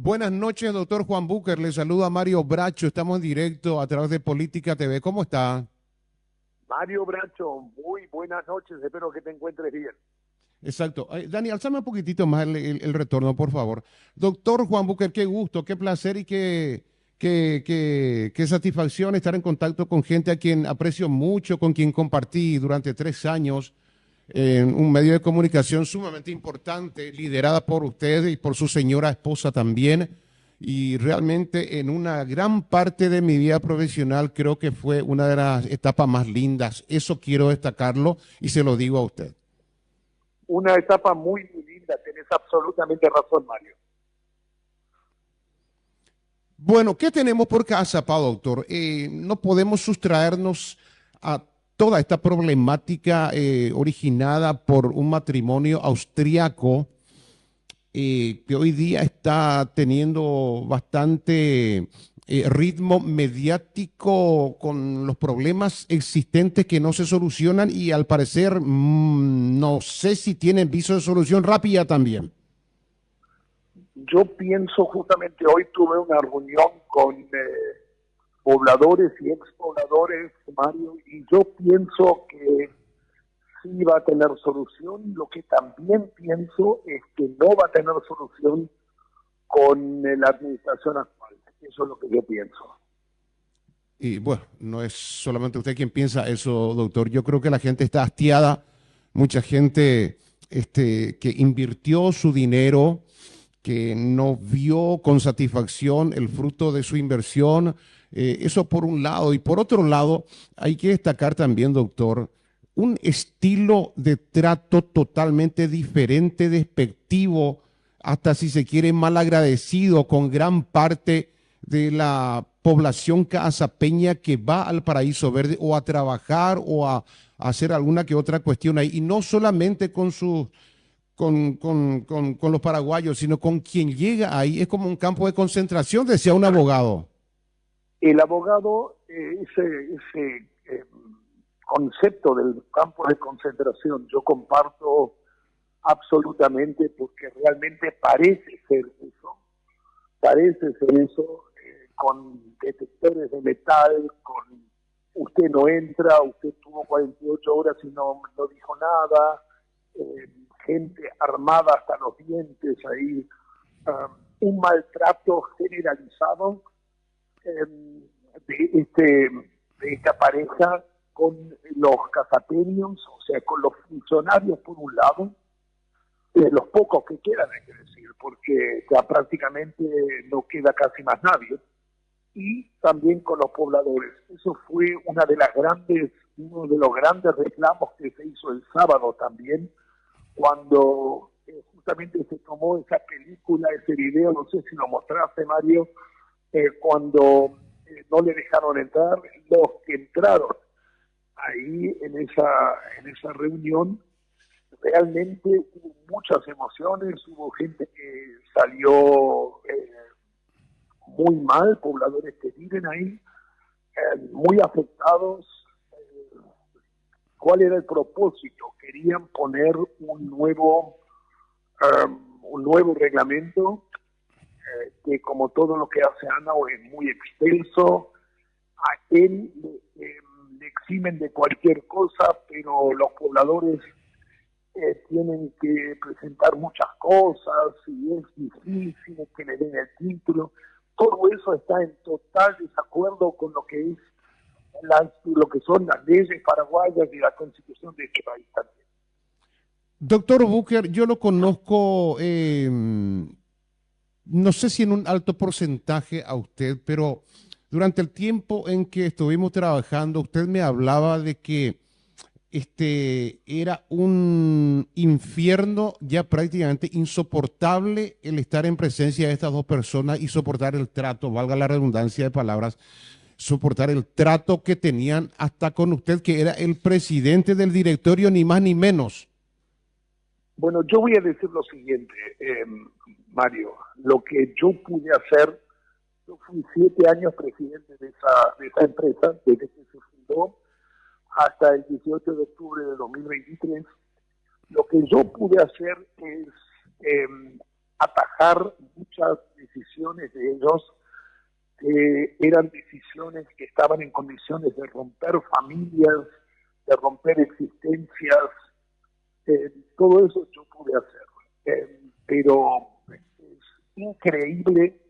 Buenas noches, doctor Juan Búker. Le saluda Mario Bracho. Estamos en directo a través de Política TV. ¿Cómo está? Mario Bracho, muy buenas noches, espero que te encuentres bien. Exacto. Dani, alzame un poquitito más el retorno, por favor. Doctor Juan Búker, qué gusto, qué placer y qué satisfacción estar en contacto con gente a quien aprecio mucho, con quien compartí durante 3 años en un medio de comunicación sumamente importante, liderada por usted y por su señora esposa también. Y realmente en una gran parte de mi vida profesional creo que fue una de las etapas más lindas. Eso quiero destacarlo y se lo digo a usted. Una etapa muy linda, tenés absolutamente razón, Mario. Bueno, ¿qué tenemos por casa, pa, doctor? No podemos sustraernos a toda esta problemática originada por un matrimonio austriaco que hoy día está teniendo bastante ritmo mediático con los problemas existentes que no se solucionan y al parecer no sé si tienen viso de solución rápida también. Yo pienso, justamente hoy tuve una reunión con pobladores y expobladores, Mario, y yo pienso que sí va a tener solución. Lo que también pienso es que no va a tener solución con la administración actual. Eso es lo que yo pienso. Y bueno, no es solamente usted quien piensa eso, doctor. Yo creo que la gente está hastiada, mucha gente que invirtió su dinero, que no vio con satisfacción el fruto de su inversión. Eso por un lado. Y por otro lado, hay que destacar también, doctor, un estilo de trato totalmente diferente, despectivo, hasta si se quiere malagradecido con gran parte de la población casapeña que va al Paraíso Verde o a trabajar o a hacer alguna que otra cuestión ahí. Y no solamente con sus con los paraguayos, sino con quien llega ahí. Es como un campo de concentración, decía un abogado. El abogado, ese concepto del campo de concentración, yo comparto absolutamente porque realmente parece ser eso, con detectores de metal, con usted no entra, usted tuvo 48 horas y no dijo nada, gente armada hasta los dientes ahí, un maltrato generalizado de esta pareja con los casapeños, o sea, con los funcionarios por un lado, los pocos que quedan, hay que decir, porque ya prácticamente no queda casi más nadie, y también con los pobladores. Eso fue uno de los grandes reclamos que se hizo el sábado también, cuando justamente se tomó esa película, ese video, no sé si lo mostraste, Mario, cuando no le dejaron entrar, los que entraron ahí en esa reunión, realmente hubo muchas emociones, hubo gente que salió muy mal, pobladores que viven ahí, muy afectados. ¿Cuál era el propósito? Querían poner un nuevo reglamento que, como todo lo que hace ANAO, es muy extenso. A él le eximen de cualquier cosa, pero los pobladores tienen que presentar muchas cosas y es difícil que le den el título. Todo eso está en total desacuerdo con lo que es lo que son las leyes paraguayas y la constitución de este país también. Doctor Booker, yo lo conozco, no sé si en un alto porcentaje a usted, pero durante el tiempo en que estuvimos trabajando, usted me hablaba de que era un infierno ya prácticamente insoportable el estar en presencia de estas dos personas y soportar el trato, valga la redundancia de palabras, soportar el trato que tenían hasta con usted, que era el presidente del directorio, ni más ni menos. Bueno, yo voy a decir lo siguiente, Mario. Lo que yo pude hacer, yo fui 7 años presidente de esa empresa, desde que se fundó hasta el 18 de octubre de 2023. Lo que yo pude hacer es atajar muchas decisiones de ellos, que eran decisiones que estaban en condiciones de romper familias, de romper existencias. Todo eso yo pude hacer. Pero es increíble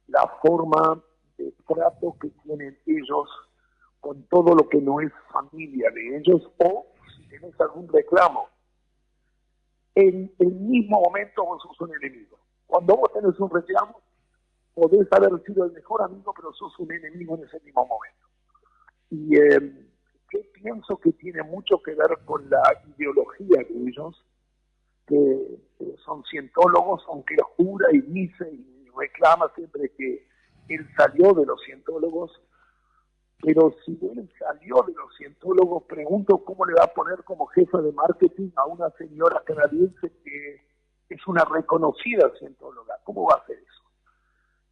la forma de trato que tienen ellos con todo lo que no es familia de ellos, o si tenés algún reclamo. En el mismo momento vos sos un enemigo. Cuando vos tenés un reclamo, podés haber sido el mejor amigo, pero sos un enemigo en ese mismo momento. Y que pienso que tiene mucho que ver con la ideología de ellos, que son cientólogos, aunque jura y dice y reclama siempre que él salió de los cientólogos, pero si él salió de los cientólogos, pregunto cómo le va a poner como jefa de marketing a una señora canadiense que es una reconocida cientóloga. ¿Cómo va a hacer eso?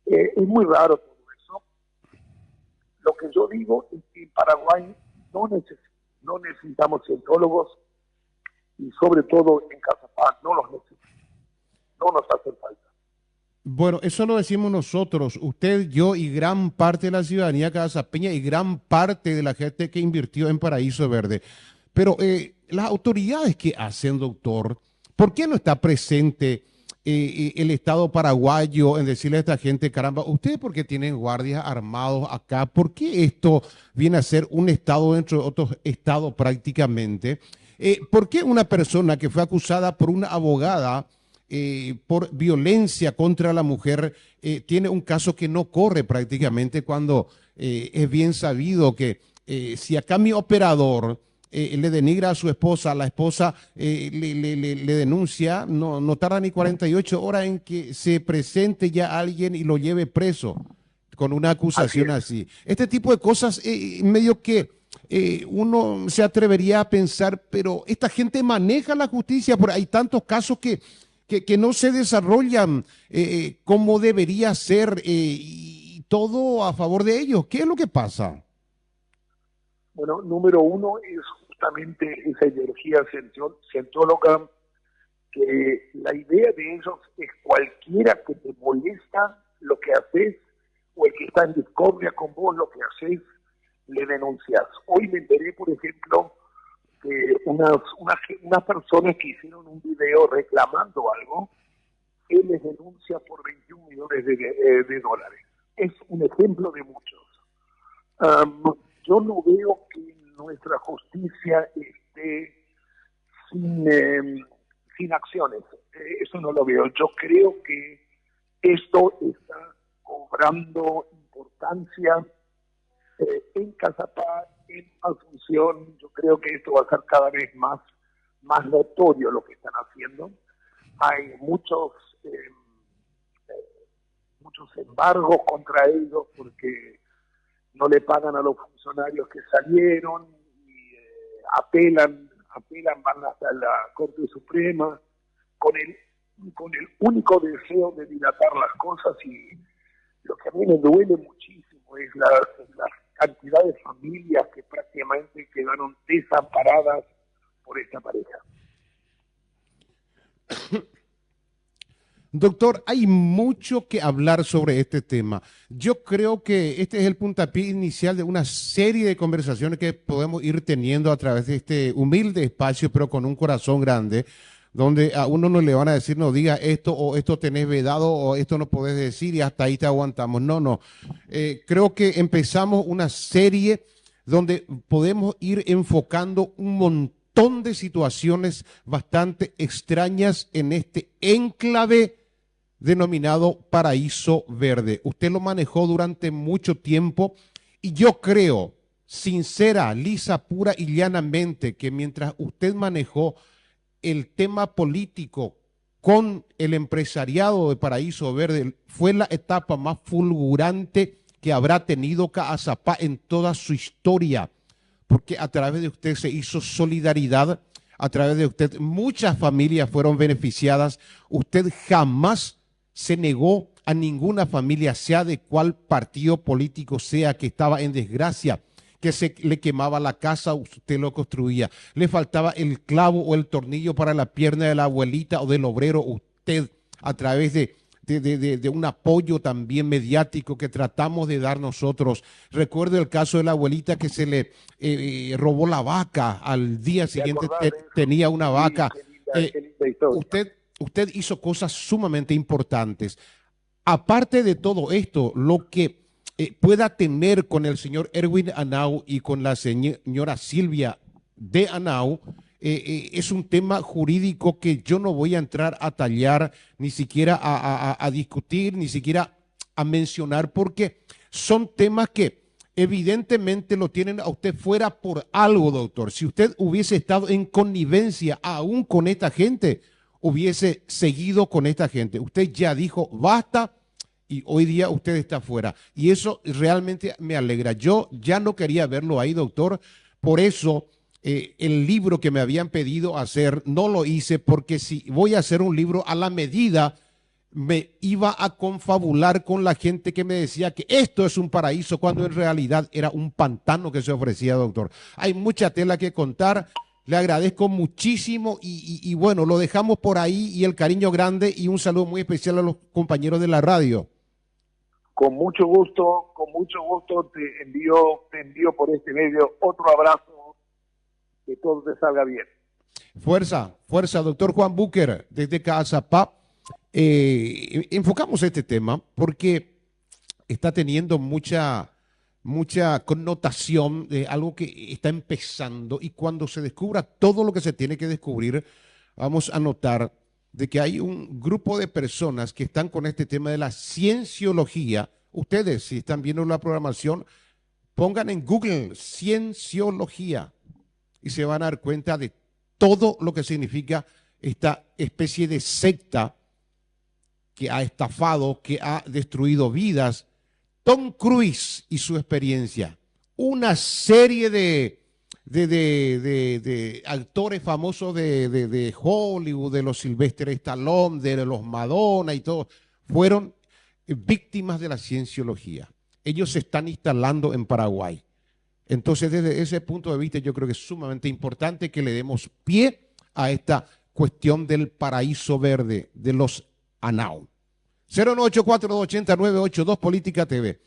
Es muy raro todo eso. Lo que yo digo es que en Paraguay no necesitamos cientólogos, y sobre todo en Cazapá no los necesitamos, no nos hace falta. Bueno, eso lo decimos nosotros, usted, yo y gran parte de la ciudadanía casapeña y gran parte de la gente que invirtió en Paraíso Verde. Pero las autoridades que hacen, doctor, ¿por qué no está presente el Estado paraguayo en decirle a esta gente, caramba, ustedes por qué tienen guardias armados acá? ¿Por qué esto viene a ser un Estado dentro de otro Estado prácticamente? ¿Por qué una persona que fue acusada por una abogada por violencia contra la mujer tiene un caso que no corre prácticamente, cuando es bien sabido que si acá mi operador le denigra a su esposa, la esposa le denuncia, no tarda ni 48 horas en que se presente ya alguien y lo lleve preso con una acusación así? Este tipo de cosas medio que uno se atrevería a pensar, pero esta gente maneja la justicia, porque hay tantos casos que no se desarrollan como debería ser, y todo a favor de ellos. ¿Qué es lo que pasa? Bueno, número uno es justamente esa ideología cientóloga, que la idea de ellos es cualquiera que te molesta lo que haces, o el que está en discordia con vos lo que haces, le denuncias. Hoy me enteré, por ejemplo, que unas personas que hicieron un video reclamando algo, él les denuncia por 21 millones de dólares. Es un ejemplo de muchos. Yo no veo que nuestra justicia esté sin acciones. Eso no lo veo. Yo creo que esto está cobrando importancia en Cazapá, en Asunción. Yo creo que esto va a ser cada vez más notorio lo que están haciendo. Hay muchos embargos contra ellos porque no le pagan a los funcionarios que salieron, y apelan, van hasta la Corte Suprema con el único deseo de dilatar las cosas. Y lo que a mí me duele muchísimo es la cantidad de familias que prácticamente quedaron desamparadas por esta pareja. Doctor, hay mucho que hablar sobre este tema. Yo creo que este es el puntapié inicial de una serie de conversaciones que podemos ir teniendo a través de este humilde espacio, pero con un corazón grande, donde a uno no le van a decir, no diga esto, o esto tenés vedado, o esto no podés decir, y hasta ahí te aguantamos. No. Creo que empezamos una serie donde podemos ir enfocando un montón de situaciones bastante extrañas en este enclave denominado Paraíso Verde. Usted lo manejó durante mucho tiempo, y yo creo, sincera, lisa, pura y llanamente, que mientras usted manejó el tema político con el empresariado de Paraíso Verde, fue la etapa más fulgurante que habrá tenido Cazapá en toda su historia, porque a través de usted se hizo solidaridad, a través de usted muchas familias fueron beneficiadas. Usted jamás se negó a ninguna familia, sea de cuál partido político sea, que estaba en desgracia, que se le quemaba la casa, usted lo construía. Le faltaba el clavo o el tornillo para la pierna de la abuelita o del obrero, usted a través de un apoyo también mediático que tratamos de dar nosotros. Recuerdo el caso de la abuelita que se le robó la vaca, al día siguiente tenía una vaca. Qué linda historia. Usted hizo cosas sumamente importantes. Aparte de todo esto, lo que pueda tener con el señor Erwin Anau y con la señora Silvia de Anau, es un tema jurídico que yo no voy a entrar a tallar, ni siquiera a discutir, ni siquiera a mencionar, porque son temas que evidentemente lo tienen a usted fuera por algo, doctor. Si usted hubiese estado en connivencia aún con esta gente, hubiese seguido con esta gente. Usted ya dijo, basta, y hoy día usted está fuera. Y eso realmente me alegra. Yo ya no quería verlo ahí, doctor. Por eso el libro que me habían pedido hacer, no lo hice, porque si voy a hacer un libro a la medida, me iba a confabular con la gente que me decía que esto es un paraíso, cuando en realidad era un pantano que se ofrecía, doctor. Hay mucha tela que contar. Le agradezco muchísimo y bueno, lo dejamos por ahí, y el cariño grande y un saludo muy especial a los compañeros de la radio. Con mucho gusto te envío por este medio otro abrazo, que todo te salga bien. Fuerza, fuerza, doctor Juan Búquer, desde Caazapá. Enfocamos este tema porque está teniendo mucha connotación de algo que está empezando, y cuando se descubra todo lo que se tiene que descubrir, vamos a notar de que hay un grupo de personas que están con este tema de la cienciología. Ustedes, si están viendo la programación, pongan en Google cienciología y se van a dar cuenta de todo lo que significa esta especie de secta que ha estafado, que ha destruido vidas. Tom Cruise y su experiencia, una serie de actores famosos de Hollywood, de los Sylvester Stallone, de los Madonna y todo, fueron víctimas de la cienciología. Ellos se están instalando en Paraguay. Entonces, desde ese punto de vista, yo creo que es sumamente importante que le demos pie a esta cuestión del paraíso verde de los Anau. 098-480-982 Política TV.